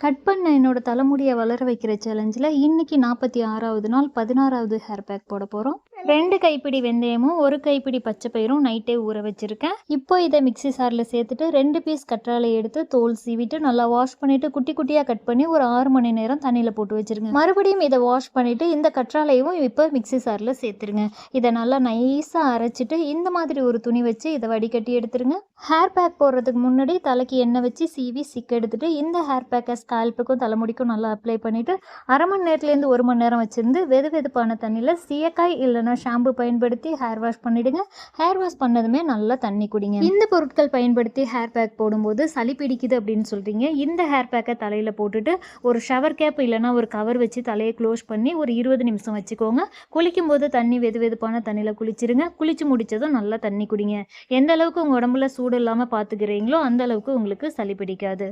Cut பண்ண என்னோட தலைமுடிய வளர வைக்கிற சேலஞ்சில இன்னைக்கு 46வது நாள் 16வது ஹேர் பேக் போட போறோம். 2 கைப்பிடி வெந்தயமும் 1 கைப்பிடி பச்சை பயிரும் நைட்டே ஊற வச்சிருக்கேன். இப்போ இதை மிக்ஸி சார்ல சேர்த்துட்டு 2 பீஸ் கற்றாழை எடுத்து தோல் சீவிட்டு நல்லா வாஷ் பண்ணிட்டு குட்டி குட்டியா கட் பண்ணி ஒரு 6 மணி நேரம் தண்ணியில போட்டு வச்சிருங்க. மறுபடியும் இதை வாஷ் பண்ணிட்டு இந்த கற்றாழையும் இப்போ மிக்ஸி சார்ல சேர்த்துருங்க. இதை நல்லா நைஸா அரைச்சிட்டு இந்த மாதிரி ஒரு துணி வச்சு இதை வடிகட்டி எடுத்துருங்க. ஹேர் பேக் போடுறதுக்கு முன்னாடி தலைக்கு எண்ணெய் வச்சு சீவி சிக்க எடுத்துட்டு இந்த ஹேர் பேக்கை ஸ்கால்ப்புக்கும் தலைமுடிக்கும் நல்லா அப்ளை பண்ணிவிட்டு அரை மணி நேரத்துலேருந்து 1 மணி நேரம் வச்சுருந்து வெதுவெதுப்பான தண்ணியில் சீயக்காய் இல்லைனா ஷாம்பு பயன்படுத்தி ஹேர் வாஷ் பண்ணிவிடுங்க. ஹேர் வாஷ் பண்ணதுமே நல்லா தண்ணி குடிங்க. இந்த பொருட்கள் பயன்படுத்தி ஹேர் பேக் போடும்போது சளி பிடிக்குது அப்படின்னு சொல்கிறீங்க. இந்த ஹேர் பேக்கை தலையில் போட்டுட்டு ஒரு ஷவர் கேப் இல்லைனா ஒரு கவர் வச்சு தலையை க்ளோஸ் பண்ணி ஒரு 20 நிமிஷம் வச்சுக்கோங்க. குளிக்கும் போது தண்ணி வெதுவெதுப்பான தண்ணியில் குளிச்சிருங்க. குளிச்சு முடிச்சதும் நல்லா தண்ணி குடிங்க. எந்த அளவுக்கு உங்கள் உடம்புல சூடு இல்லாமல் பார்த்துக்கிறீங்களோ அந்த அளவுக்கு உங்களுக்கு சளி பிடிக்காது.